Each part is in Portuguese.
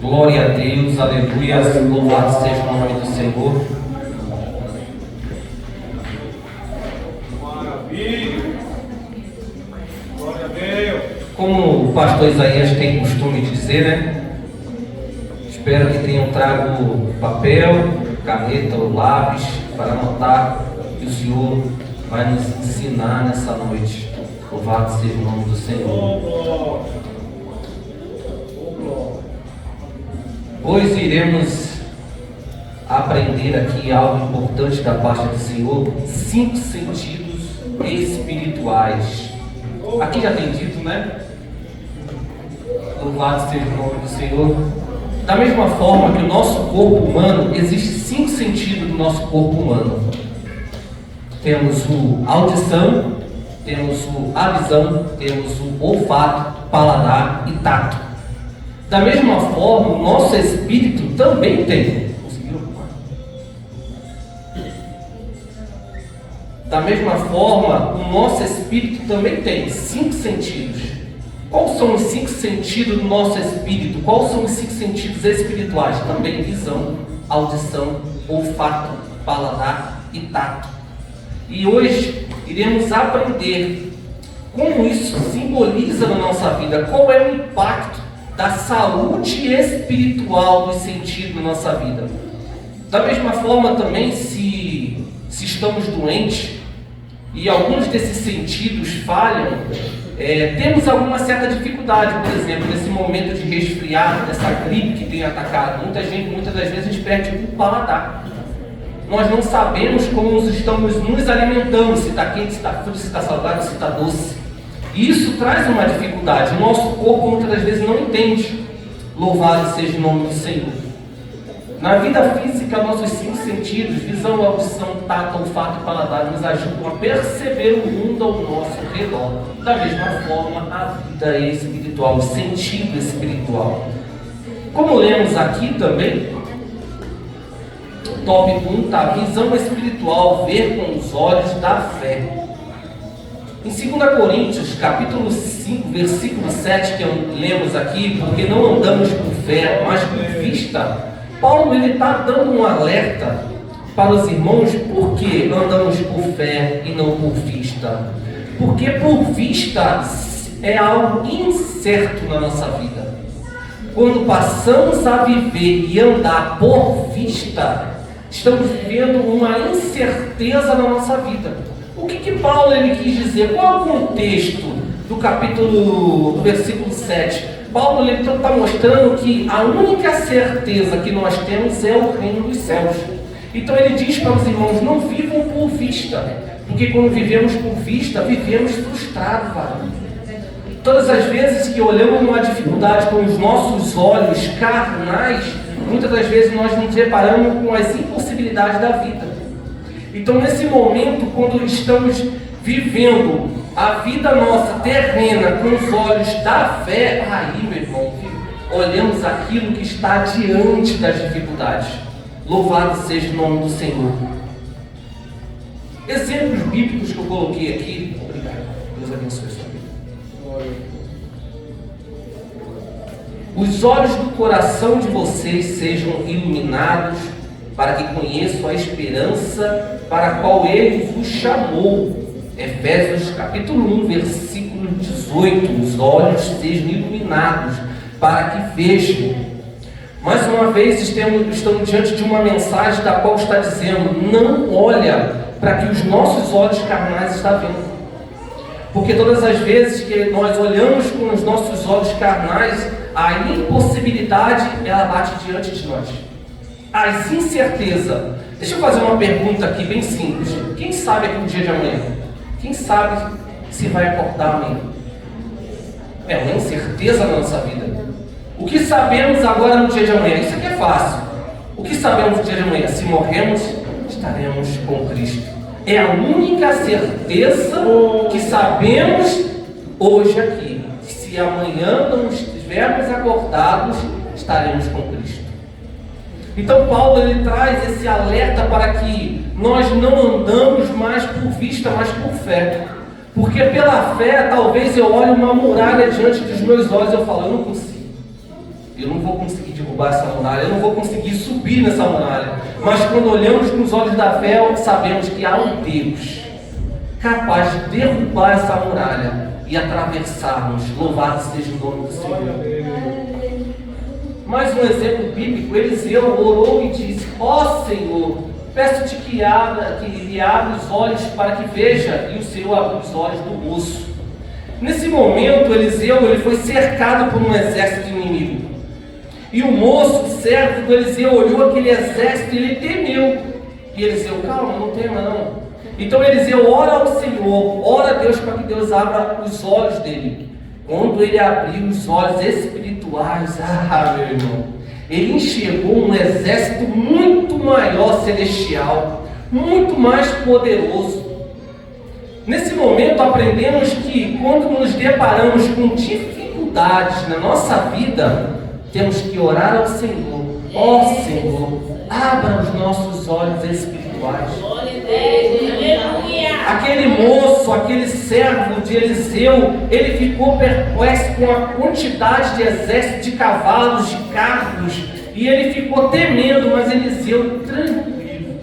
Glória a Deus, aleluia, louvado seja o nome do Senhor. Maravilha! Glória a Deus! Como o pastor Isaías tem costume de dizer, né? Espero que tenham trago papel, caneta ou lápis para anotar que o Senhor vai nos ensinar nessa noite. Louvado seja o nome do Senhor. Hoje iremos aprender aqui algo importante da parte do Senhor: 5 sentidos espirituais. Aqui já tem dito, né? Louvado seja o nome do Senhor. Da mesma forma que o nosso corpo humano, existem 5 sentidos do nosso corpo humano. Temos a audição, temos a visão, temos o olfato, paladar e tato. Da mesma forma, o nosso espírito também tem. Conseguiu? Da mesma forma, o nosso espírito também tem 5 sentidos. Quais são os 5 sentidos do nosso espírito? Quais são os 5 sentidos espirituais? Também visão, audição, olfato, paladar e tato. E hoje iremos aprender como isso simboliza na nossa vida, qual é o impacto da saúde espiritual dos sentidos na nossa vida. Da mesma forma também, se estamos doentes e alguns desses sentidos falham, temos alguma certa dificuldade. Por exemplo, nesse momento de resfriar, dessa gripe que tem atacado muita gente, muitas das vezes a gente perde o paladar. Nós não sabemos como estamos nos alimentando, se está quente, se está frio, se está salgado, se está doce. E isso traz uma dificuldade. O nosso corpo muitas das vezes não entende. Louvado seja o nome do Senhor. Na vida física, nossos 5 sentidos, visão, audição, tato, olfato e paladar, nos ajudam a perceber o mundo ao nosso redor. Da mesma forma, a vida espiritual, o sentido espiritual. Como lemos aqui também, tópico 1, tá? Visão espiritual, ver com os olhos da fé. Em 2 Coríntios, capítulo 5, versículo 7, que lemos aqui, porque não andamos por fé, mas por vista, Paulo está dando um alerta para os irmãos, por que andamos por fé e não por vista? Porque por vista é algo incerto na nossa vida. Quando passamos a viver e andar por vista, estamos vivendo uma incerteza na nossa vida. O que Paulo quis dizer? Qual é o contexto do versículo 7? Paulo está mostrando que a única certeza que nós temos é o reino dos céus. Então ele diz para os irmãos: não vivam por vista, porque quando vivemos por vista, vivemos frustrados. Todas as vezes que olhamos uma dificuldade com os nossos olhos carnais, muitas das vezes nós nos deparamos com as impossibilidades da vida. Então, nesse momento, quando estamos vivendo a vida nossa terrena com os olhos da fé, aí, meu irmão, olhamos aquilo que está diante das dificuldades. Louvado seja o nome do Senhor. Exemplos bíblicos que eu coloquei aqui. Obrigado. Deus abençoe a sua vida. Os olhos do coração de vocês sejam iluminados, para que conheçam a esperança para a qual Ele vos chamou. Efésios capítulo 1, versículo 18. Os olhos sejam iluminados, para que vejam. Mais uma vez estamos diante de uma mensagem da qual está dizendo: não olha para que os nossos olhos carnais estão vendo. Porque todas as vezes que nós olhamos com os nossos olhos carnais, a impossibilidade ela bate diante de nós. As incertezas. Deixa eu fazer uma pergunta aqui bem simples. Quem sabe aqui no dia de amanhã? Quem sabe se vai acordar amanhã? É uma incerteza na nossa vida. O que sabemos agora no dia de amanhã? Isso aqui é fácil. O que sabemos no dia de amanhã? Se morremos, estaremos com Cristo. É a única certeza que sabemos hoje aqui. Se amanhã não estivermos acordados, estaremos com Cristo. Então Paulo traz esse alerta para que nós não andamos mais por vista, mas por fé. Porque pela fé, talvez eu olhe uma muralha diante dos meus olhos e eu falo: eu não consigo. eu não vou conseguir derrubar essa muralha, eu não vou conseguir subir nessa muralha. Mas quando olhamos com os olhos da fé, sabemos que há um Deus capaz de derrubar essa muralha e atravessarmos. Louvado seja o nome do Senhor. Mais um exemplo bíblico: Eliseu orou e disse: ó Senhor, peço-te que lhe abra os olhos para que veja. E o Senhor abriu os olhos do moço. Nesse momento, Eliseu foi cercado por um exército inimigo. E o moço, o servo do Eliseu, olhou aquele exército e ele temeu. E Eliseu: calma, não tema não. Então Eliseu ora ao Senhor, ora a Deus para que Deus abra os olhos dele. Quando ele abriu os olhos espirituais, meu irmão, ele enxergou um exército muito maior celestial, muito mais poderoso. Nesse momento aprendemos que quando nos deparamos com dificuldades na nossa vida, temos que orar ao Senhor. Ó Senhor, abra os nossos olhos espirituais. Aquele moço, aquele servo de Eliseu, ele ficou perplexo com a quantidade de exército, de cavalos, de carros, e ele ficou temendo, mas Eliseu tranquilo.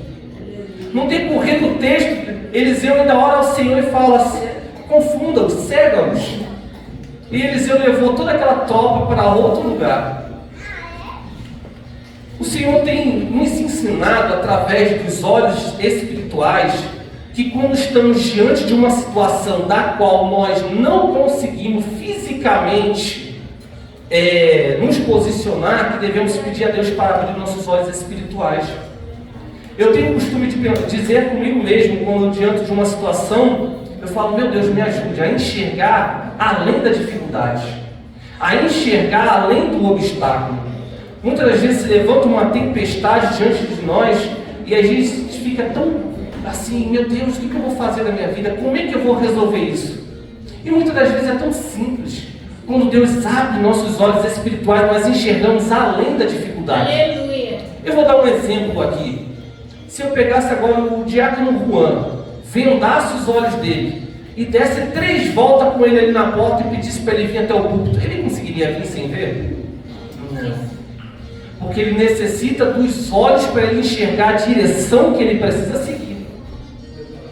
Não tem porquê do texto, Eliseu ainda ora ao Senhor e fala: confunda-os, cega-os. E Eliseu levou toda aquela tropa para outro lugar. O Senhor tem nos ensinado através dos olhos espirituais que quando estamos diante de uma situação da qual nós não conseguimos fisicamente nos posicionar, que devemos pedir a Deus para abrir nossos olhos espirituais. Eu tenho o costume de dizer comigo mesmo, quando diante de uma situação, eu falo: meu Deus, me ajude a enxergar além da dificuldade, a enxergar além do obstáculo. Muitas das vezes se levanta uma tempestade diante de nós e a gente fica tão assim: meu Deus, o que eu vou fazer na minha vida? Como é que eu vou resolver isso? E muitas das vezes é tão simples. Quando Deus abre nossos olhos espirituais, nós enxergamos além da dificuldade. Aleluia. Eu vou dar um exemplo aqui. Se eu pegasse agora o diácono Juan, vendasse os olhos dele e desse 3 voltas com ele ali na porta e pedisse para ele vir até o púlpito, ele conseguiria vir sem ver? Não. Porque ele necessita dos olhos para ele enxergar a direção que ele precisa seguir.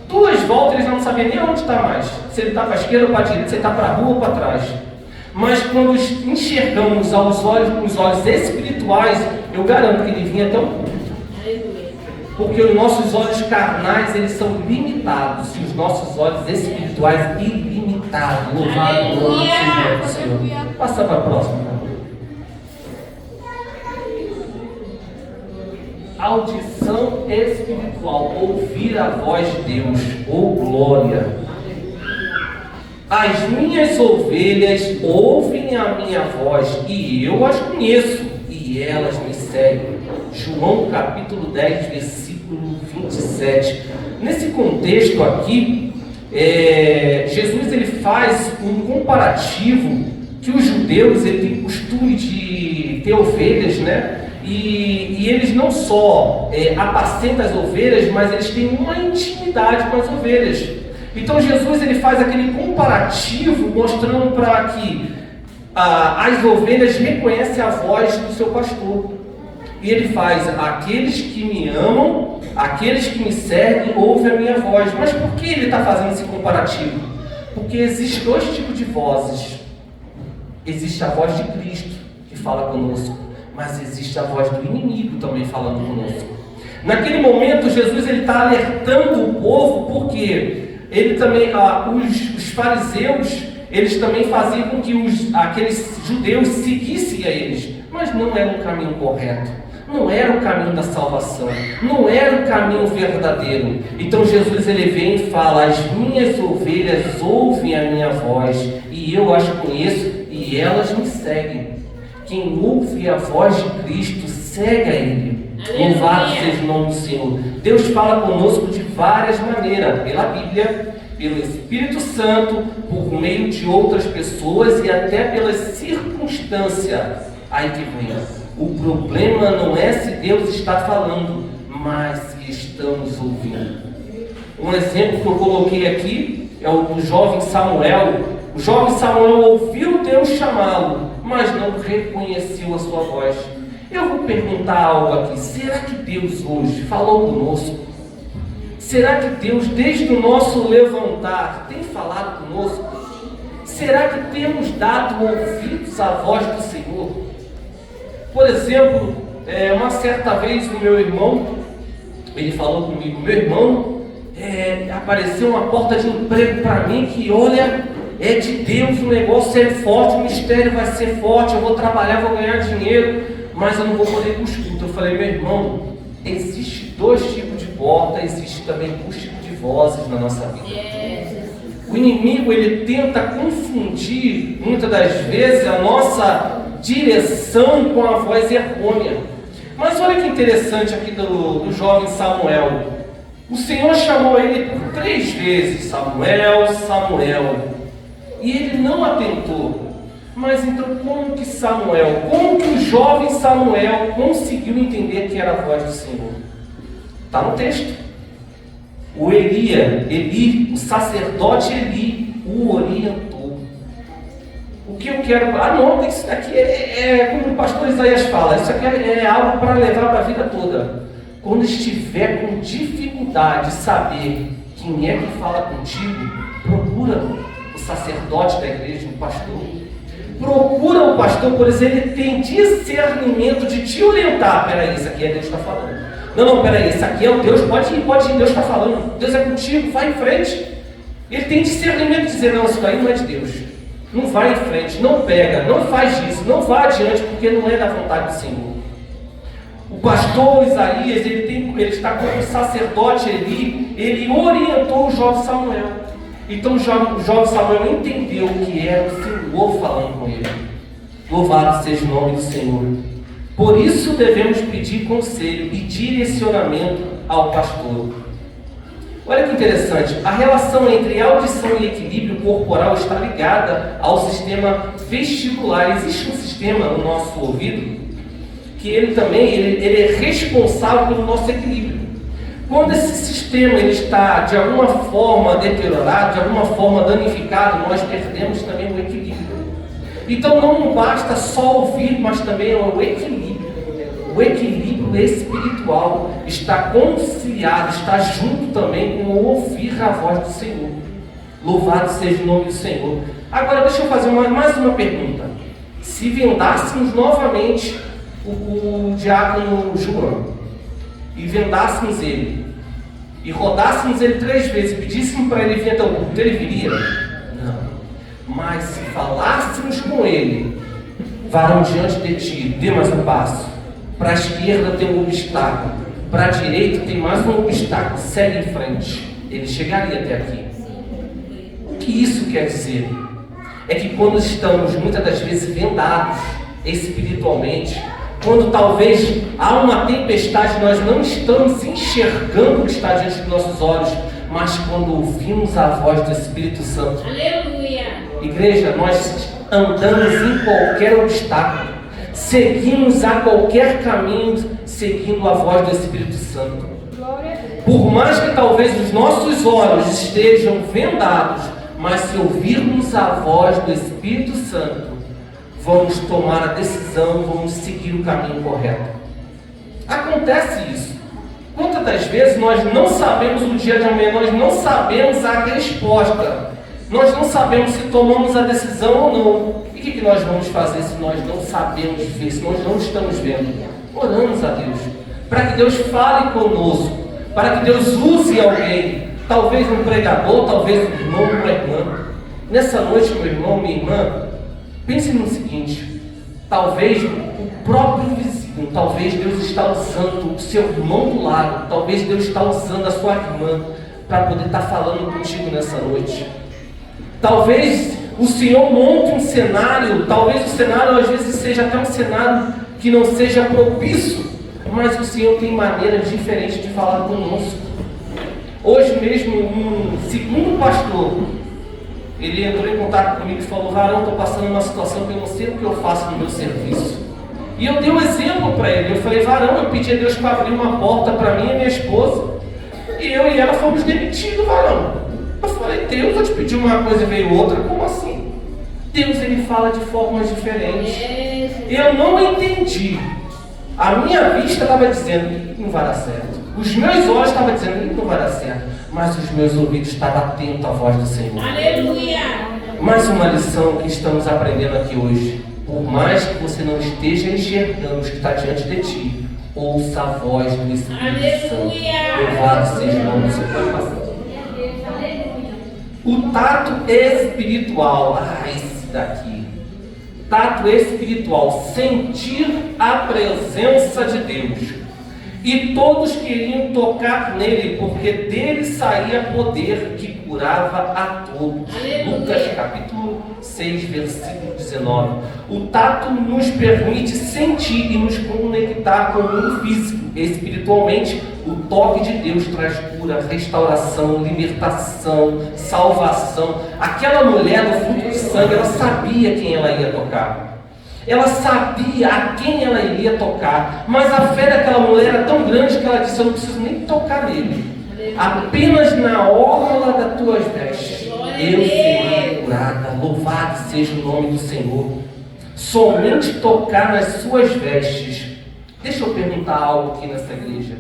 2 voltas ele já não sabia nem onde está mais. Se ele está para a esquerda ou para a direita, se ele está para a rua ou para trás. Mas quando enxergamos aos olhos, com os olhos espirituais, eu garanto que ele vinha até o púlpito. Porque os nossos olhos carnais, eles são limitados, e os nossos olhos espirituais ilimitados. Louvado o nome do Senhor. Passa para a próxima. Audição espiritual, ouvir a voz de Deus, glória. As minhas ovelhas ouvem a minha voz, e eu as conheço, e elas me seguem. João capítulo 10, versículo 27. Nesse contexto aqui, Jesus ele faz um comparativo que os judeus ele têm costume de ter ovelhas, né? E eles não só apacentam as ovelhas, mas eles têm uma intimidade com as ovelhas. Então Jesus ele faz aquele comparativo mostrando para que as ovelhas reconhecem a voz do seu pastor. E ele faz: aqueles que me amam, aqueles que me seguem, ouvem a minha voz. Mas por que ele está fazendo esse comparativo? Porque existem 2 tipos de vozes. Existe a voz de Cristo, que fala conosco, mas existe a voz do inimigo também falando conosco. Naquele momento, Jesus está alertando o povo, porque ele também, os fariseus, eles também faziam com que aqueles judeus seguissem a eles, mas não era um caminho correto, não era o caminho da salvação, não era o caminho verdadeiro. Então Jesus ele vem e fala: as minhas ovelhas ouvem a minha voz, e eu as conheço, e elas me seguem. Quem ouve a voz de Cristo segue a Ele. Louvado seja o nome do Senhor. Deus fala conosco de várias maneiras, pela Bíblia, pelo Espírito Santo, por meio de outras pessoas e até pelas circunstâncias. Aí que vem. O problema não é se Deus está falando, mas se estamos ouvindo. Um exemplo que eu coloquei aqui é o do jovem Samuel. O jovem Samuel ouviu Deus chamá-lo, mas não reconheceu a sua voz. Eu vou perguntar algo aqui. Será que Deus hoje falou conosco? Será que Deus, desde o nosso levantar, tem falado conosco? Será que temos dado ouvidos à voz do Senhor? Por exemplo, uma certa vez o meu irmão, ele falou comigo, meu irmão, apareceu uma porta de emprego para mim que, olha, é de Deus, o negócio é forte, o mistério vai ser forte, eu vou trabalhar, vou ganhar dinheiro, mas eu não vou poder ir para o escudo. Eu falei, meu irmão, existe 2 tipos de porta, existe também 2 tipos de vozes na nossa vida. O inimigo, ele tenta confundir, muitas das vezes, a nossa direção com a voz errônea. Mas olha que interessante aqui do jovem Samuel. O Senhor chamou ele por 3 vezes, Samuel, Samuel, e ele não atentou. Mas então como que o jovem Samuel conseguiu entender que era a voz do Senhor? Está no texto. O Eli, o sacerdote Eli, o orientou. O que eu quero... não, isso daqui como o pastor Isaías fala, isso aqui é algo para levar para a vida toda. Quando estiver com dificuldade de saber quem é que fala contigo, procura o sacerdote da igreja, o pastor. Procura o pastor, por exemplo, ele tem discernimento de te orientar. Peraí, isso aqui é Deus que está falando. Não, peraí, isso aqui é o Deus, pode ir, Deus está falando. Deus é contigo, vai em frente. Ele tem discernimento de dizer, não, isso aí não é de Deus. Não vai em frente, não pega, não faz isso, não vá adiante, porque não é da vontade do Senhor. O pastor Isaías, ele está como sacerdote Eli, ele orientou o jovem Samuel. Então o jovem Samuel entendeu que era o Senhor falando com ele. Louvado seja o nome do Senhor. Por isso devemos pedir conselho e direcionamento ao pastor. Olha que interessante, a relação entre audição e equilíbrio corporal está ligada ao sistema vestibular. Existe um sistema no nosso ouvido que ele é responsável pelo nosso equilíbrio. Quando esse sistema ele está de alguma forma deteriorado, de alguma forma danificado, nós perdemos também o equilíbrio. Então não basta só ouvir, mas também o equilíbrio. O equilíbrio espiritual está conciliado, está junto também com o ouvir a voz do Senhor. Louvado seja o nome do Senhor. Agora deixa eu fazer mais uma pergunta. Se vendássemos novamente o diácono João e vendássemos ele e rodássemos ele 3 vezes e pedíssemos para ele vir até o culto, ele viria? Não. Mas se falássemos com ele, varão diante de ti, dê mais um passo, para a esquerda tem um obstáculo, para a direita tem mais um obstáculo, segue em frente, ele chegaria até aqui. O que isso quer dizer? É que quando estamos muitas das vezes vendados espiritualmente, quando talvez há uma tempestade, nós não estamos enxergando o que está diante dos nossos olhos, mas quando ouvimos a voz do Espírito Santo. Aleluia! Igreja, nós andamos em qualquer obstáculo, seguimos a qualquer caminho, seguindo a voz do Espírito Santo. Por mais que talvez os nossos olhos estejam vendados, mas se ouvirmos a voz do Espírito Santo, vamos tomar a decisão, vamos seguir o caminho correto. Acontece isso. Quantas das vezes nós não sabemos o dia de amanhã, nós não sabemos a resposta, nós não sabemos se tomamos a decisão ou não. E o que nós vamos fazer se nós não sabemos ver, se nós não estamos vendo? Oramos a Deus, para que Deus fale conosco, para que Deus use alguém, talvez um pregador, talvez um irmão, uma irmã. Nessa noite, meu irmão, minha irmã, pense no seguinte, talvez o próprio vizinho, talvez Deus está usando o seu irmão do lado, talvez Deus está usando a sua irmã para poder estar falando contigo nessa noite. Talvez o Senhor monte um cenário, talvez o cenário às vezes seja até um cenário que não seja propício, mas o Senhor tem maneiras diferentes de falar conosco. Hoje mesmo, um segundo pastor, ele entrou em contato comigo e falou: varão, estou passando uma situação que eu não sei o que eu faço no meu serviço. E eu dei um exemplo para ele. Eu falei: varão, eu pedi a Deus para abrir uma porta para mim e minha esposa, e eu e ela fomos demitidos, varão. Eu falei: Deus, eu te pedi uma coisa e veio outra, como assim? Deus ele fala de formas diferentes. Eu não entendi. A minha vista estava dizendo que não vai dar certo. Os meus olhos estavam dizendo que não vai dar certo. Mas os meus ouvidos estavam atentos à voz do Senhor. Aleluia! Mais uma lição que estamos aprendendo aqui hoje. Por mais que você não esteja enxergando o que está diante de ti, ouça a voz do Espírito Santo. Louvado seja o nome do Senhor. O tato espiritual. Esse daqui. Tato espiritual. Sentir a presença de Deus. E todos queriam tocar nele, porque dele saía poder que curava a todos. Aleluia. Lucas capítulo 6, versículo 19. O tato nos permite sentir e nos conectar com o mundo físico. Espiritualmente, o toque de Deus traz cura, restauração, libertação, salvação. Aquela mulher do fluxo de sangue, ela sabia quem ela ia tocar. Ela sabia a quem ela iria tocar, mas a fé daquela mulher era tão grande que ela disse: eu não preciso nem tocar nele, apenas na orla das tuas vestes eu serei curada. Louvado seja o nome do Senhor. Somente tocar nas suas vestes. Deixa eu perguntar algo aqui nessa igreja.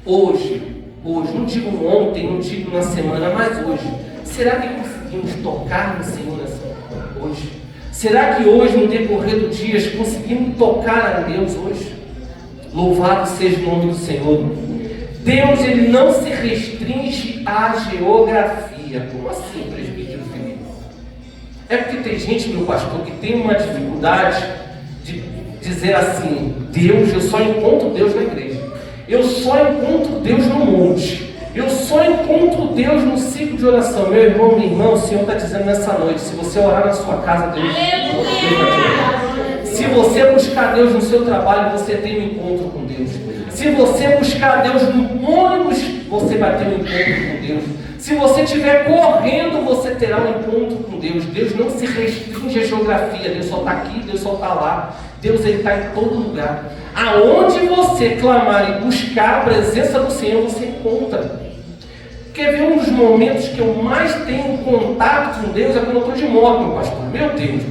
Hoje, não digo ontem, não digo na semana, mas hoje, será que conseguimos tocar no Senhor hoje? Será que hoje, no decorrer do dia, conseguimos tocar a Deus hoje? Louvado seja o nome do Senhor. Deus, ele não se restringe à geografia. Como assim, presbítero Felipe? É porque tem gente, meu pastor, que tem uma dificuldade de dizer assim: Deus, eu só encontro Deus na igreja. Eu só encontro Deus no monte. Eu só encontro Deus no ciclo de oração. Meu irmão, minha irmã, o Senhor está dizendo nessa noite: se você orar na sua casa, Deus vai te orar. Se você buscar Deus no seu trabalho, você tem um encontro com Deus. Se você buscar Deus no ônibus, você vai ter um encontro com Deus. Se você estiver correndo, você terá um encontro com Deus. Deus não se restringe à geografia. Deus só está aqui, Deus só está lá. Deus está em todo lugar. Aonde você clamar e buscar a presença do Senhor, você encontra. Quer ver um dos momentos que eu mais tenho contato com Deus? É quando eu estou de moto, meu pastor. Meu Deus.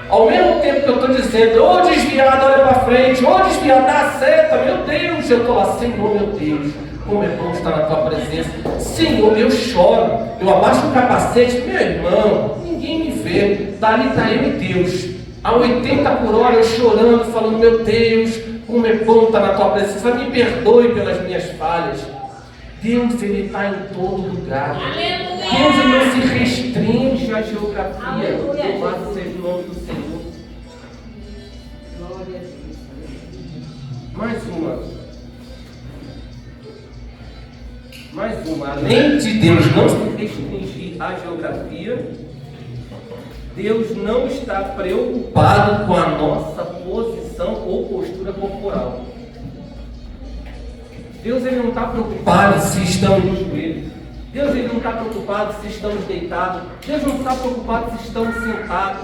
Ao mesmo tempo que eu estou dizendo: ô desviado, olha para frente, ô desviado, dá a seta, meu Deus, eu estou lá: Senhor, meu Deus, como é bom estar na tua presença. Senhor, eu choro, eu abaixo o capacete, meu irmão, ninguém me vê, dali está eu e Deus, a 80 por hora, eu chorando, falando: meu Deus, como é bom estar na tua presença, me perdoe pelas minhas falhas. Deus, ele está em todo lugar. Aleluia. Deus, ele não se restringe à geografia. Louvado seja o nome do Senhor. Glória a Deus. Mais uma. Além de Deus não se restringir à geografia, Deus não está preocupado com a nossa posição ou postura corporal. Deus, ele não está preocupado se estamos de joelho. Deus, ele não está preocupado se estamos deitados. Deus não está preocupado se estamos sentados.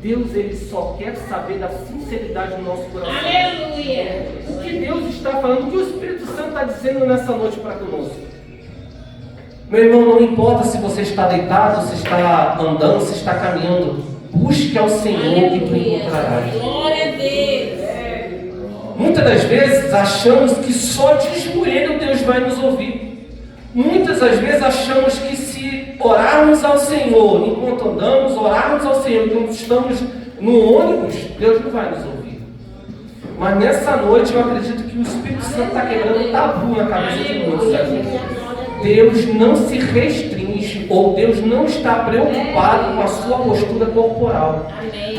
Deus, ele só quer saber da sinceridade do nosso coração. Aleluia. O que Deus está falando, o que o Espírito Santo está dizendo nessa noite para conosco. Meu irmão, não importa se você está deitado, se está andando, se está caminhando. Busque ao Senhor que tu encontrarás. Glória a Deus. Muitas das vezes achamos que só de joelho Deus vai nos ouvir. Muitas das vezes achamos que se orarmos ao Senhor, enquanto andamos, orarmos ao Senhor, enquanto estamos no ônibus, Deus não vai nos ouvir. Mas nessa noite eu acredito que o Espírito Santo está quebrando um tabu na cabeça de muitos aqui. Deus não se restringe, ou Deus não está preocupado com a sua postura corporal,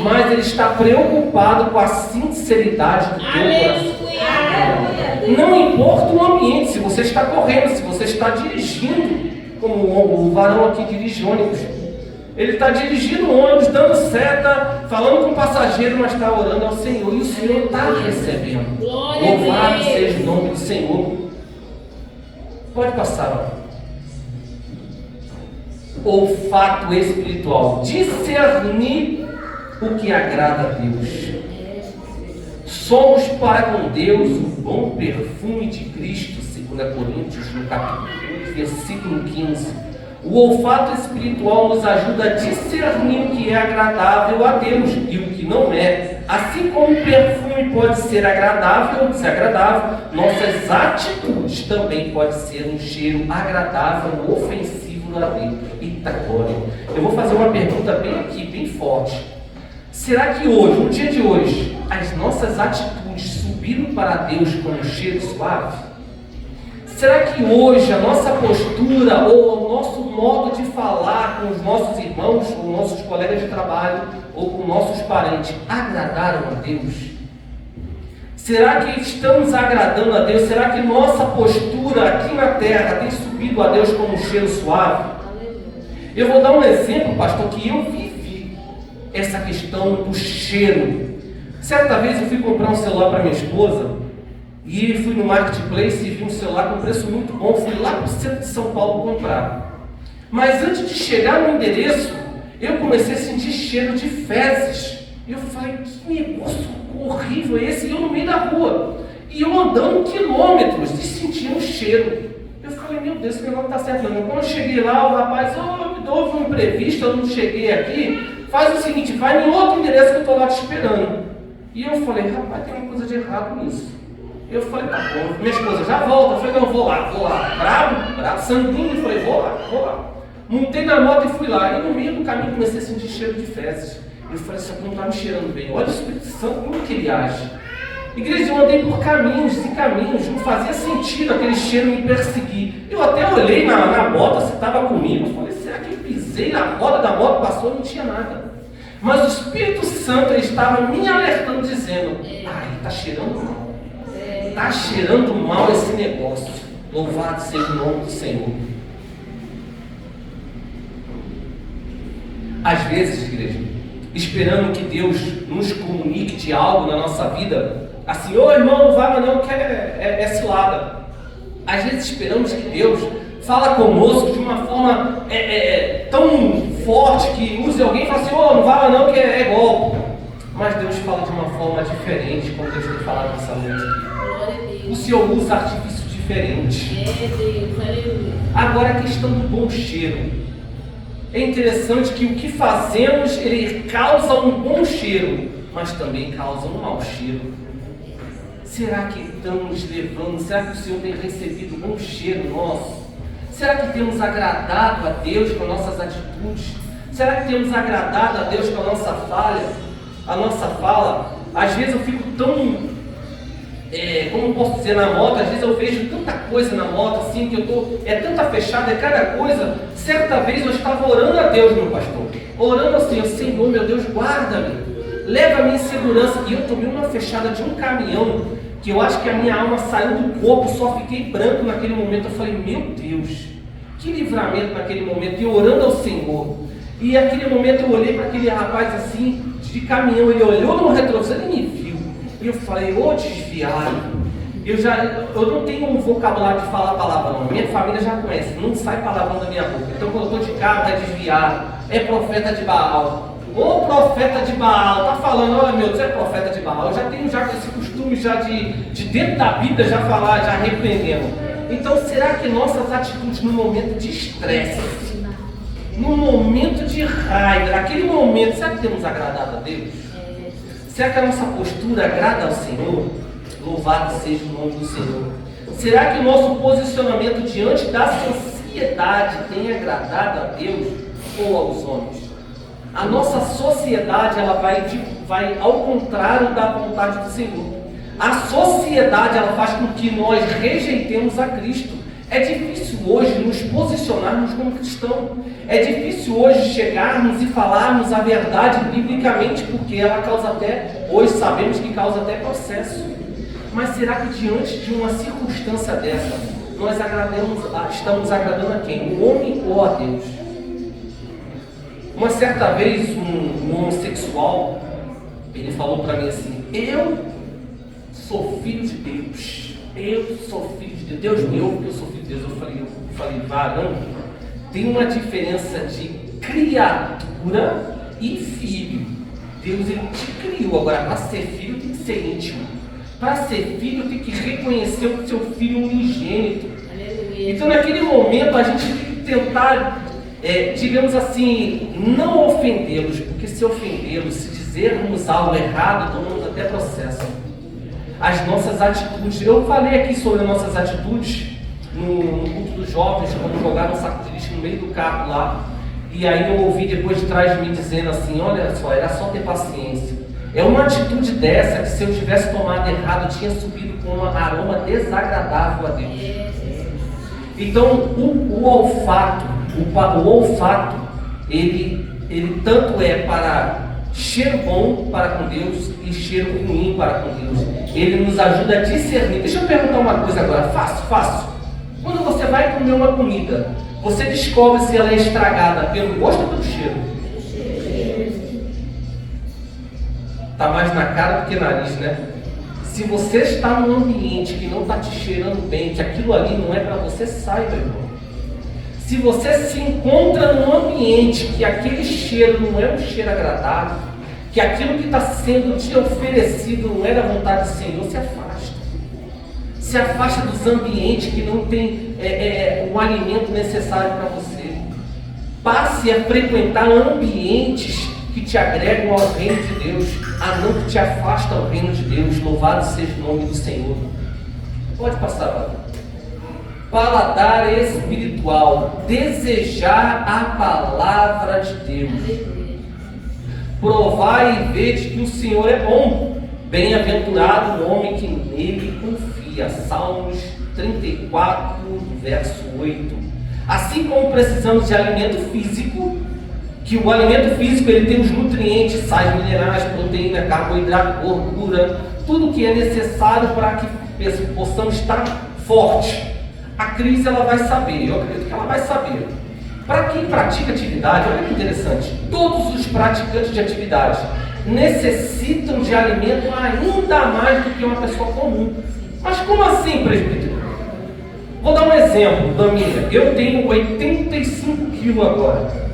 mas Ele está preocupado com a sinceridade do teu coração. Não importa o ambiente, se você está correndo, se você está dirigindo, como o varão aqui dirige ônibus. Ele está dirigindo o ônibus, dando seta, falando com o passageiro, mas está orando ao Senhor, e o Senhor está recebendo. Louvado seja o nome do Senhor. Pode passar. Olfato espiritual. Discernir o que agrada a Deus. Somos para com Deus o bom perfume de Cristo, 2 Coríntios, no capítulo 1, versículo 15. O olfato espiritual nos ajuda a discernir o que é agradável a Deus e o que não é. Assim como o perfume pode ser agradável ou desagradável, nossas atitudes também podem ser um cheiro agradável ou ofensivo a Deus. Eita glória! Eu vou fazer uma pergunta bem aqui, bem forte. Será que hoje, no dia de hoje, as nossas atitudes subiram para Deus com um cheiro suave? Será que hoje a nossa postura ou o nosso modo de falar com os nossos irmãos, ou nossos colegas de trabalho, ou com nossos parentes, agradaram a Deus? Será que estamos agradando a Deus? Será que nossa postura aqui na terra tem subido a Deus como um cheiro suave? Eu vou dar um exemplo, pastor, que eu vivi essa questão do cheiro. Certa vez eu fui comprar um celular para minha esposa, e fui no Marketplace e vi um celular com preço muito bom. Fui lá para o centro de São Paulo comprar. Mas antes de chegar no endereço, eu comecei a sentir cheiro de fezes. Eu falei, que negócio horrível é esse? E eu no meio da rua. E eu andando quilômetros e sentindo o cheiro. Eu falei, meu Deus, esse negócio não está certo não. Quando eu cheguei lá, o rapaz, houve um imprevisto, eu não cheguei aqui. Faz o seguinte, vai em outro endereço que eu estou lá te esperando. E eu falei, rapaz, tem uma coisa de errado nisso. Eu falei, tá bom, minha esposa já volta. Eu falei, não, vou lá. Brabo, sanguíneo. Eu falei, vou lá. Montei na moto e fui lá. E no meio do caminho comecei a sentir cheiro de fezes. Eu falei, isso aqui não está me cheirando bem. Olha o Espírito Santo, como que ele age. Igreja, eu andei por caminhos e caminhos. Não fazia sentido aquele cheiro me perseguir. Eu até olhei na moto se estava comigo. Eu falei, será que eu pisei na roda da moto, passou e não tinha nada. Mas o Espírito Santo ele estava me alertando, dizendo, está cheirando mal. Está cheirando mal esse negócio. Louvado seja o nome do Senhor. Às vezes, igreja, esperando que Deus nos comunique de algo na nossa vida, assim, irmão, não vai, mas não, que é cilada. Às vezes esperamos que Deus fala conosco de uma forma tão forte que use alguém e fala assim, não vai, mas não, que é golpe. Mas Deus fala de uma forma diferente, como Deus tem falado nessa noite. O Senhor usa artifício diferente. Agora a questão do bom cheiro. É interessante que o que fazemos, ele causa um bom cheiro, mas também causa um mau cheiro. Será que estamos levando, será que o Senhor tem recebido um bom cheiro nosso? Será que temos agradado a Deus com nossas atitudes? Será que temos agradado a Deus com a nossa fala? Às vezes eu fico tão... como posso dizer, na moto, às vezes eu vejo tanta coisa na moto, assim, que eu tô, tanta fechada, cada coisa. Certa vez eu estava orando a Deus, meu pastor, orando assim, Senhor, meu Deus, guarda-me, leva-me em segurança. E eu tomei uma fechada de um caminhão, que eu acho que a minha alma saiu do corpo, só fiquei branco naquele momento. Eu falei, meu Deus, que livramento naquele momento, e orando ao Senhor. E naquele momento eu olhei para aquele rapaz assim, de caminhão, ele olhou no retrovisor e me viu. E eu falei, desviado. Eu não tenho um vocabulário de falar palavra não. Minha família já conhece, não sai palavrão da minha boca. Então quando eu estou de carro é desviado, é profeta de Baal. Ô profeta de Baal, tá falando, olha meu Deus, é profeta de Baal. Eu já tenho esse costume de dentro da Bíblia já falar, já repreendendo. Então será que nossas atitudes no momento de estresse, no momento de raiva, naquele momento, será que temos agradado a Deus? Será que a nossa postura agrada ao Senhor? Louvado seja o nome do Senhor. Será que o nosso posicionamento diante da sociedade tem agradado a Deus ou aos homens? A nossa sociedade ela vai ao contrário da vontade do Senhor. A sociedade ela faz com que nós rejeitemos a Cristo. É difícil hoje nos posicionarmos como cristão. É difícil hoje chegarmos e falarmos a verdade biblicamente, porque ela causa até, hoje sabemos que causa até processo. Mas será que diante de uma circunstância dessa, nós estamos agradando a quem? O homem ou a Deus? Uma certa vez um homossexual, ele falou para mim assim, eu sou filho de Deus. Eu sou filho de Deus. Deus me ouve porque eu sou filho de Deus. Eu falei, varão, tem uma diferença de criatura e filho. Deus ele te criou. Agora, para ser filho tem que ser íntimo. Para ser filho tem que reconhecer o seu filho unigênito. Então naquele momento a gente tem que tentar digamos assim, não ofendê-los, porque se ofendê-los, se dizermos algo errado, tomamos até processo. As nossas atitudes, eu falei aqui sobre as nossas atitudes no culto dos jovens, quando jogaram um saco de lixo no meio do carro lá, e aí eu ouvi depois de trás de mim dizendo assim, olha só, era só ter paciência. É uma atitude dessa que se eu tivesse tomado errado, eu tinha subido com um aroma desagradável a Deus. Então, o olfato, ele tanto é para cheiro bom para com Deus e cheiro ruim para com Deus. Ele nos ajuda a discernir. Deixa eu perguntar uma coisa agora, fácil. Quando você vai comer uma comida, você descobre se ela é estragada pelo gosto ou pelo cheiro? Está mais na cara do que nariz, né? Se você está num ambiente que não está te cheirando bem, que aquilo ali não é para você, sai, meu irmão. Se você se encontra num ambiente que aquele cheiro não é um cheiro agradável, que aquilo que está sendo te oferecido não é da vontade do Senhor, se afasta. Se afasta dos ambientes que não tem o alimento necessário para você. Passe a frequentar ambientes que te agregam ao reino de Deus, a não que te afasta ao reino de Deus. Louvado seja o nome do Senhor. Pode passar, Padre. Paladar espiritual, desejar a palavra de Deus. Provai e vede que o Senhor é bom. Bem-aventurado o homem que nele confia. Salmos 34, verso 8. Assim como precisamos de alimento físico, que o alimento físico ele tem os nutrientes, sais minerais, proteína, carboidrato, gordura, tudo que é necessário para que possamos estar fortes. A Cris ela vai saber, eu acredito que ela vai saber. Para quem pratica atividade, olha que interessante, todos os praticantes de atividade necessitam de alimento ainda mais do que uma pessoa comum. Mas como assim, presbítero? Vou dar um exemplo da minha. Eu tenho 85 quilos agora.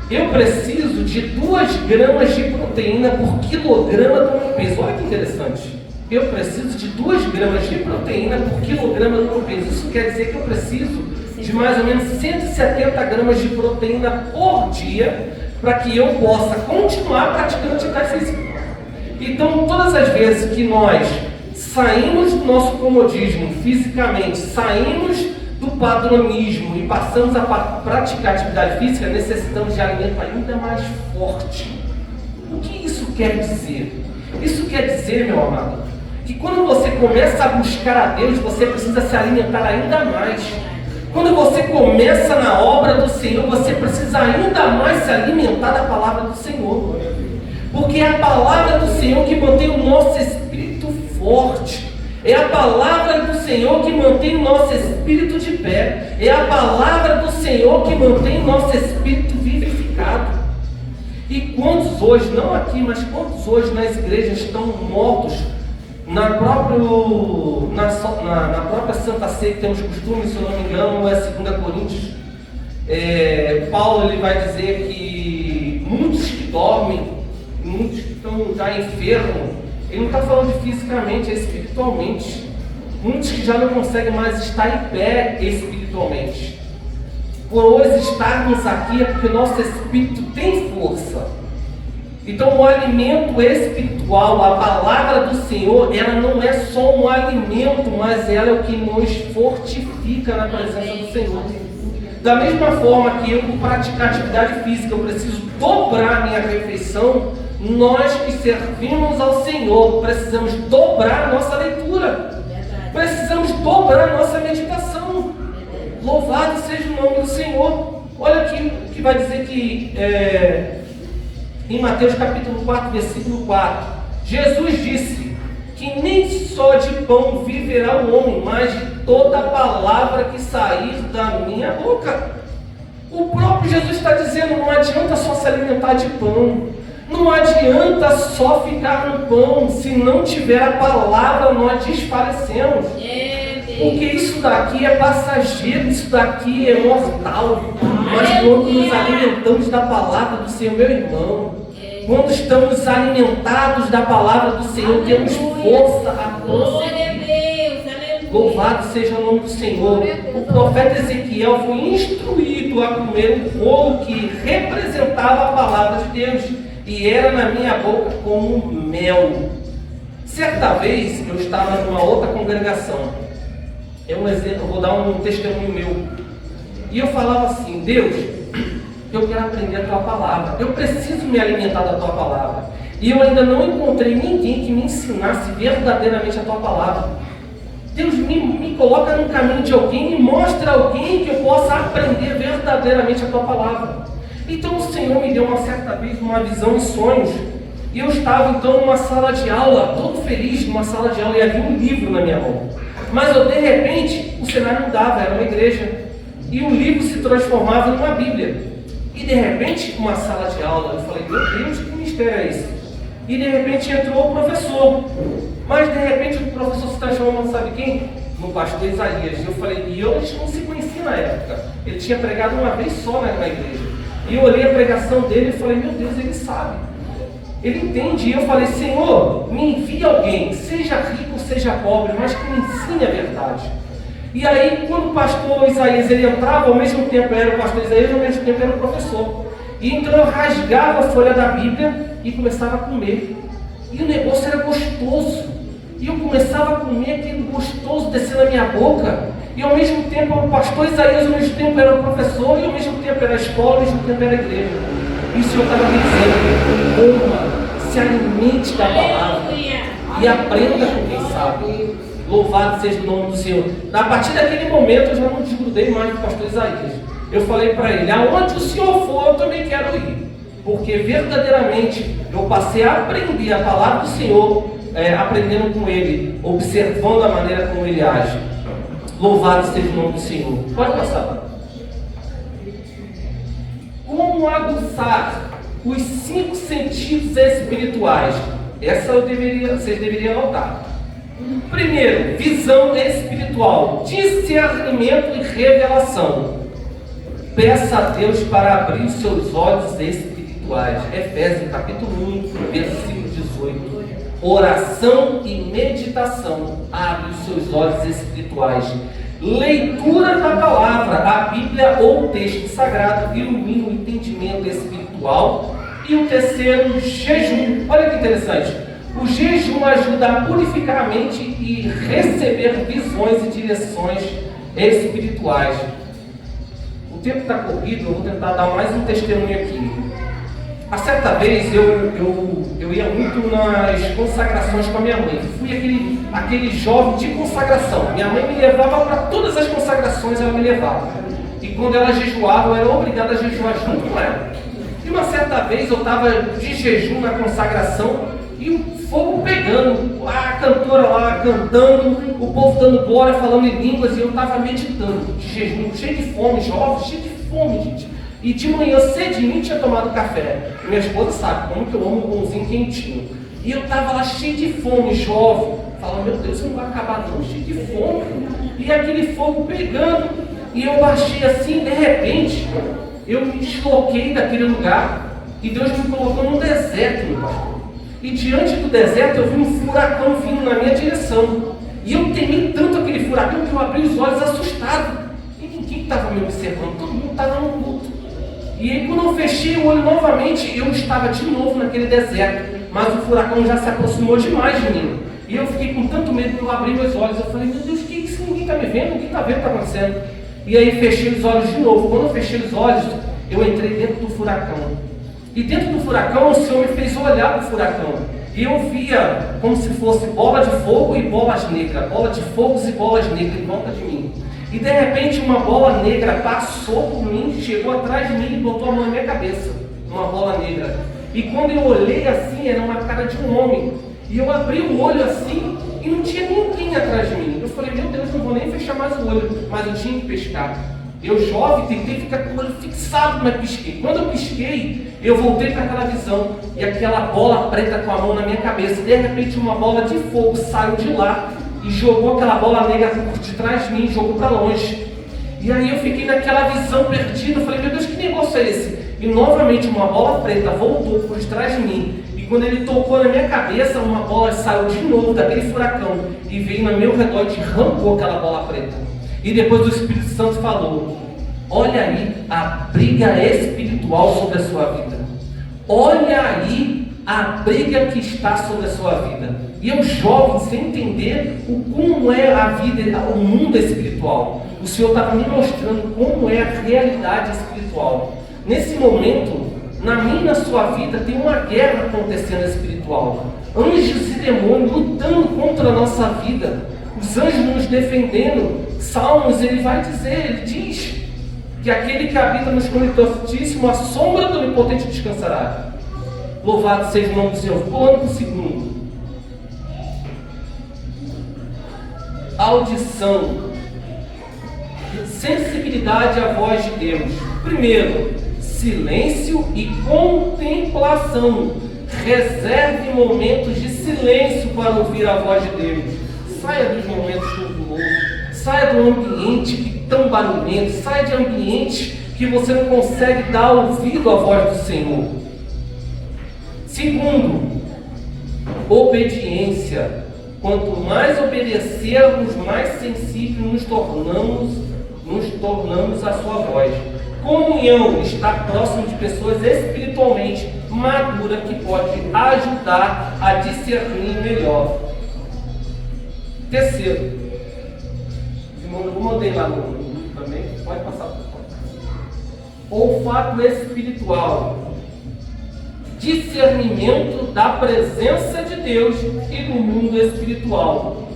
Eu preciso de 2 gramas de proteína por quilograma do meu peso. Olha que interessante. Eu preciso de 2 gramas de proteína por quilograma do meu peso. Isso quer dizer que eu preciso de mais ou menos 170 gramas de proteína por dia para que eu possa continuar praticando atividade física. Então, todas as vezes que nós saímos do nosso comodismo fisicamente, saímos do padronismo e passamos a praticar atividade física, necessitamos de alimento ainda mais forte. O que isso quer dizer? Isso quer dizer, meu amado, que quando você começa a buscar a Deus, você precisa se alimentar ainda mais. Quando você começa na obra do Senhor, você precisa ainda mais se alimentar da palavra do Senhor. Porque é a palavra do Senhor que mantém o nosso espírito forte. É a palavra do Senhor que mantém o nosso espírito de pé. É a palavra do Senhor que mantém o nosso espírito vivificado. E quantos hoje, não aqui, mas quantos hoje nas igrejas estão mortos na própria Santa Ceia, que temos costume, se eu não me engano, é 2 Coríntios. Paulo ele vai dizer que muitos que dormem, muitos que estão já enfermos, ele não está falando de fisicamente, é espiritualmente. Muitos que já não conseguem mais estar em pé espiritualmente. Por hoje estarmos aqui é porque o nosso espírito tem força. Então o alimento espiritual, a palavra do Senhor, ela não é só um alimento, mas ela é o que nos fortifica na presença do Senhor. Da mesma forma que eu, para praticar atividade física, eu preciso dobrar a minha refeição, nós que servimos ao Senhor precisamos dobrar a nossa leitura, precisamos dobrar a nossa meditação. Louvado seja o nome do Senhor. Olha aqui o que vai dizer que em Mateus capítulo 4, versículo 4, Jesus disse que nem só de pão viverá o homem, mas de toda a palavra que sair da minha boca. O próprio Jesus está dizendo, não adianta só se alimentar de pão, não adianta só ficar no pão, se não tiver a palavra nós desfalecemos. Porque isso daqui é passageiro, isso daqui é mortal. Mas quando nos alimentamos da palavra do Senhor, meu irmão, quando estamos alimentados da palavra do Senhor, temos força a Glória a Deus, aleluia. Louvado seja o nome do Senhor. O profeta Ezequiel foi instruído a comer um bolo que representava a palavra de Deus e era na minha boca como mel. Certa vez eu estava numa outra congregação. Eu vou dar um testemunho meu. E eu falava assim: Deus, eu quero aprender a tua palavra. Eu preciso me alimentar da tua palavra. E eu ainda não encontrei ninguém que me ensinasse verdadeiramente a tua palavra. Deus me coloca no caminho de alguém e mostra alguém que eu possa aprender verdadeiramente a tua palavra. Então o Senhor me deu uma certa vez uma visão em sonhos. E eu estava então numa sala de aula, todo feliz numa sala de aula, e havia um livro na minha mão. Mas de repente o cenário mudava, era uma igreja. E o livro se transformava numa Bíblia. E de repente uma sala de aula. Eu falei: meu Deus, que mistério é esse? E de repente entrou o professor. Mas de repente o professor se transformou, não sabe quem? No pastor Isaías. E eu falei: e eu não se conhecia na época. Ele tinha pregado uma vez só na igreja. E eu olhei a pregação dele e falei: meu Deus, ele sabe. Ele entende. E eu falei: Senhor, me envie alguém, seja rico, seja pobre, mas que me ensine a verdade. E aí, quando o pastor Isaías ele entrava, ao mesmo tempo era o pastor Isaías, ao mesmo tempo era o professor. E então eu rasgava a folha da Bíblia e começava a comer. E o negócio era gostoso. E eu começava a comer aquele gostoso descer na minha boca. E ao mesmo tempo o pastor Isaías, ao mesmo tempo era o professor, e ao mesmo tempo era a escola, ao mesmo tempo era a igreja. E o Senhor estava me dizendo: coma, se alimente da palavra e aprenda com quem sabe. Louvado seja o nome do Senhor. A partir daquele momento eu já não desgrudei mais do pastor Isaías. Eu falei para ele: aonde o Senhor for, eu também quero ir. Porque verdadeiramente eu passei a aprender a palavra do Senhor, aprendendo com ele, observando a maneira como ele age. Louvado seja o nome do Senhor. Pode passar. Como aguçar os 5 sentidos espirituais? Essa vocês deveriam anotar. Primeiro, visão espiritual, discernimento e revelação. Peça a Deus para abrir os seus olhos espirituais. Efésios capítulo 1, versículo 18. Oração e meditação. Abre os seus olhos espirituais. Leitura da palavra, a Bíblia ou o texto sagrado, ilumina o entendimento espiritual. E o terceiro, jejum. Olha que interessante. O jejum ajuda a purificar a mente e receber visões e direções espirituais. O tempo está corrido, eu vou tentar dar mais um testemunho aqui. A certa vez eu ia muito nas consagrações com a minha mãe. Fui aquele jovem de consagração. Minha mãe me levava para todas as consagrações, ela me levava. E quando ela jejuava, eu era obrigado a jejuar junto com ela. E uma certa vez eu estava de jejum na consagração e o fogo pegando, a cantora lá cantando, o povo dando glória, falando em línguas, e eu estava meditando, de jejum, cheio de fome, jovem, cheio de fome, gente. E de manhã cedinho tinha tomado café. E minha esposa sabe como que eu amo um pãozinho quentinho. E eu estava lá cheio de fome, jovem, falando: meu Deus, isso não vai acabar não, cheio de fome. E aquele fogo pegando, e eu baixei assim, de repente, eu me desloquei daquele lugar, e Deus me colocou num deserto, meu pastor. E diante do deserto eu vi um furacão vindo na minha direção. E eu temi tanto aquele furacão que eu abri os olhos assustado. E ninguém estava me observando, todo mundo estava no luto. E aí quando eu fechei o olho novamente, eu estava de novo naquele deserto. Mas o furacão já se aproximou demais de mim. E eu fiquei com tanto medo que eu abri meus olhos. Eu falei: meu Deus, que isso? Ninguém está me vendo? Ninguém está vendo o que está acontecendo? E aí fechei os olhos de novo. Quando eu fechei os olhos, eu entrei dentro do furacão. E dentro do furacão, o Senhor me fez olhar para o furacão. E eu via como se fosse bola de fogo e bolas negras, bola de fogos e bolas negras em volta de mim. E de repente uma bola negra passou por mim, chegou atrás de mim e botou a mão na minha cabeça. Uma bola negra. E quando eu olhei assim, era uma cara de um homem. E eu abri o olho assim e não tinha ninguém atrás de mim. Eu falei: meu Deus, não vou nem fechar mais o olho. Mas eu tinha que pescar. Eu, jovem, tentei ficar com o olho fixado, mas pisquei. Quando eu pisquei, eu voltei para aquela visão. E aquela bola preta com a mão na minha cabeça. De repente, uma bola de fogo saiu de lá e jogou aquela bola negra por detrás de mim, jogou para longe. E aí eu fiquei naquela visão perdida. Eu falei: meu Deus, que negócio é esse? E novamente uma bola preta voltou por detrás de mim. E quando ele tocou na minha cabeça, uma bola saiu de novo daquele furacão e veio no meu redor e arrancou aquela bola preta. E depois o Espírito Santo falou: olha aí a briga espiritual sobre a sua vida. Olha aí a briga que está sobre a sua vida. E eu, jovem, sem entender como é a vida, o mundo espiritual, o Senhor estava me mostrando como é a realidade espiritual. Nesse momento, na minha e na sua vida, tem uma guerra acontecendo espiritual. Anjos e demônios lutando contra a nossa vida. Os anjos nos defendendo. Salmos, ele vai dizer, ele diz que aquele que habita no esconderijo do Altíssimo, a sombra do Onipotente descansará. Louvado seja o nome do Senhor. Pulando para o segundo. Audição. Sensibilidade à voz de Deus. Primeiro, silêncio e contemplação. Reserve momentos de silêncio para ouvir a voz de Deus. Saia dos momentos turbulosos. Saia do ambiente tão barulhento. Saia de ambiente que você não consegue dar ouvido à voz do Senhor. Segundo, obediência. Quanto mais obedecermos, mais sensíveis nos tornamos à sua voz. Comunhão, estar próximo de pessoas espiritualmente maduras que pode ajudar a discernir melhor. Terceiro, eu mandei lá no também, pode passar por fora. Olfato espiritual. Discernimento da presença de Deus e do mundo espiritual.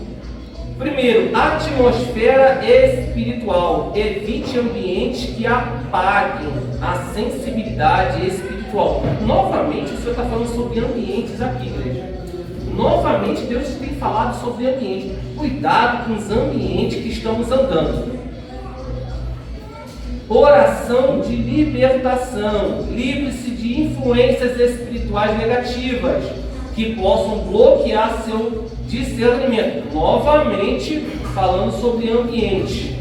Primeiro, atmosfera espiritual. Evite ambientes que apaguem a sensibilidade espiritual. Novamente, o Senhor está falando sobre ambientes aqui, igreja. Novamente, Deus tem falado sobre ambientes. Cuidado com os ambientes que estamos andando. Oração de libertação. Livre-se de influências espirituais negativas que possam bloquear seu discernimento. Novamente, falando sobre ambiente.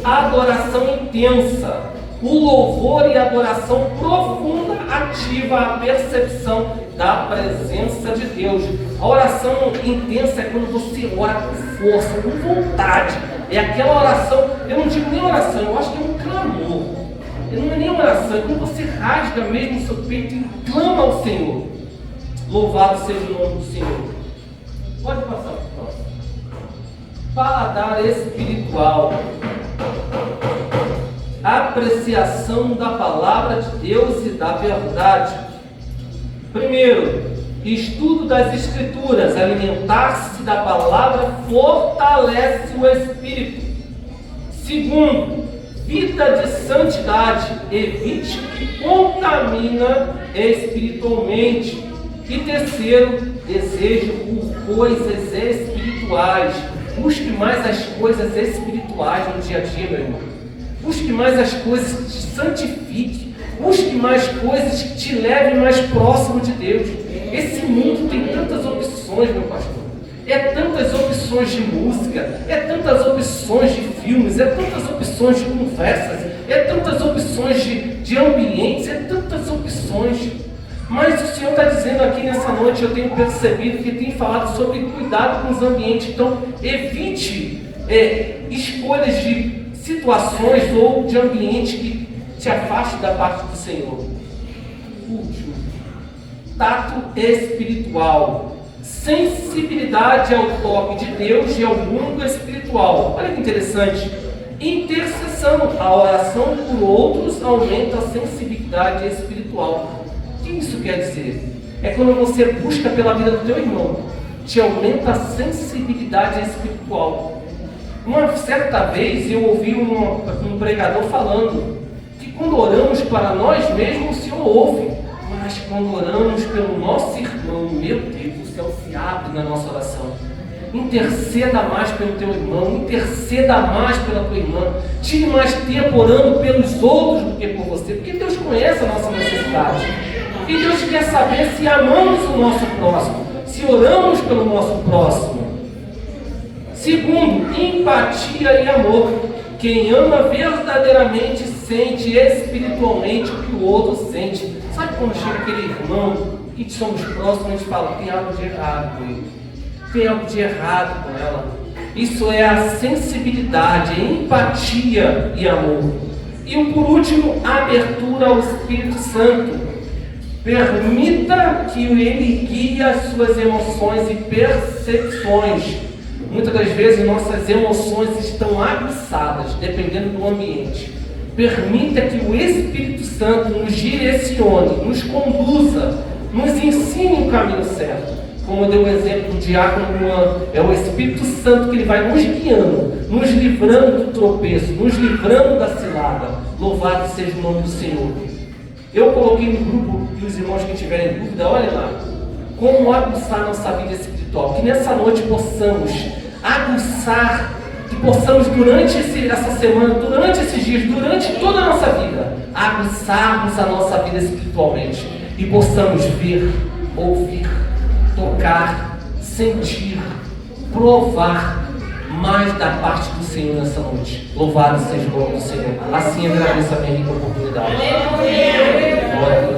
Adoração intensa. O louvor e a adoração profunda ativa a percepção da presença de Deus. A oração intensa é quando você ora com força, com vontade. É aquela oração, eu não digo nem oração, eu acho que é um clamor. Não é nem oração, é quando você rasga mesmo o seu peito e clama ao Senhor. Louvado seja o nome do Senhor. Pode passar para o próximo. Paladar espiritual. Apreciação da palavra de Deus e da verdade. Primeiro, estudo das Escrituras. Alimentar-se da palavra fortalece o espírito. Segundo, vida de santidade. Evite o que contamina espiritualmente. E terceiro, desejo por coisas espirituais. Busque mais as coisas espirituais no dia a dia, meu irmão. Busque mais as coisas que te santifiquem. Busque mais coisas que te levem mais próximo de Deus. Esse mundo tem tantas opções, meu pastor. É tantas opções de música, é tantas opções de filmes, é tantas opções de conversas, é tantas opções de ambientes, é tantas opções. Mas o Senhor está dizendo aqui nessa noite, eu tenho percebido que tem falado sobre cuidado com os ambientes. Então, evite escolhas de situações ou de ambiente que te afaste da parte do Senhor. Último, tato espiritual. Sensibilidade ao toque de Deus e ao mundo espiritual. Olha que interessante. Intercessão. A oração por outros aumenta a sensibilidade espiritual. O que isso quer dizer? É quando você busca pela vida do teu irmão, te aumenta a sensibilidade espiritual. Uma certa vez eu ouvi um pregador falando que quando oramos para nós mesmos, o Senhor ouve, mas quando oramos pelo nosso irmão, meu Deus, o céu se abre na nossa oração. Interceda mais pelo teu irmão, interceda mais pela tua irmã, tire mais tempo orando pelos outros do que por você, porque Deus conhece a nossa necessidade. E Deus quer saber se amamos o nosso próximo, se oramos pelo nosso próximo. Segundo, empatia e amor. Quem ama verdadeiramente sente espiritualmente o que o outro sente. Sabe quando chega aquele irmão e somos próximos, a gente fala, tem algo de errado com ele. Tem algo de errado com ela. Isso é a sensibilidade, a empatia e amor. E por último, a abertura ao Espírito Santo. Permita que ele guie as suas emoções e percepções. Muitas das vezes nossas emoções estão aguçadas, dependendo do ambiente. Permita que o Espírito Santo nos direcione, nos conduza, nos ensine o caminho certo. Como eu dei o exemplo do diácono Juan, é o Espírito Santo que ele vai nos guiando, nos livrando do tropeço, nos livrando da cilada. Louvado seja o nome do Senhor. Eu coloquei no grupo, e os irmãos que tiverem dúvida, olhem lá, como aguçar nossa vida espiritual. Que nessa noite possamos aguçar, que possamos durante essa semana, durante esses dias, durante toda a nossa vida, aguçarmos a nossa vida espiritualmente e possamos ver, ouvir, tocar, sentir, provar mais da parte do Senhor nessa noite. Louvado seja o nome do Senhor. Assim agradeço a minha rica oportunidade. Glória a Deus.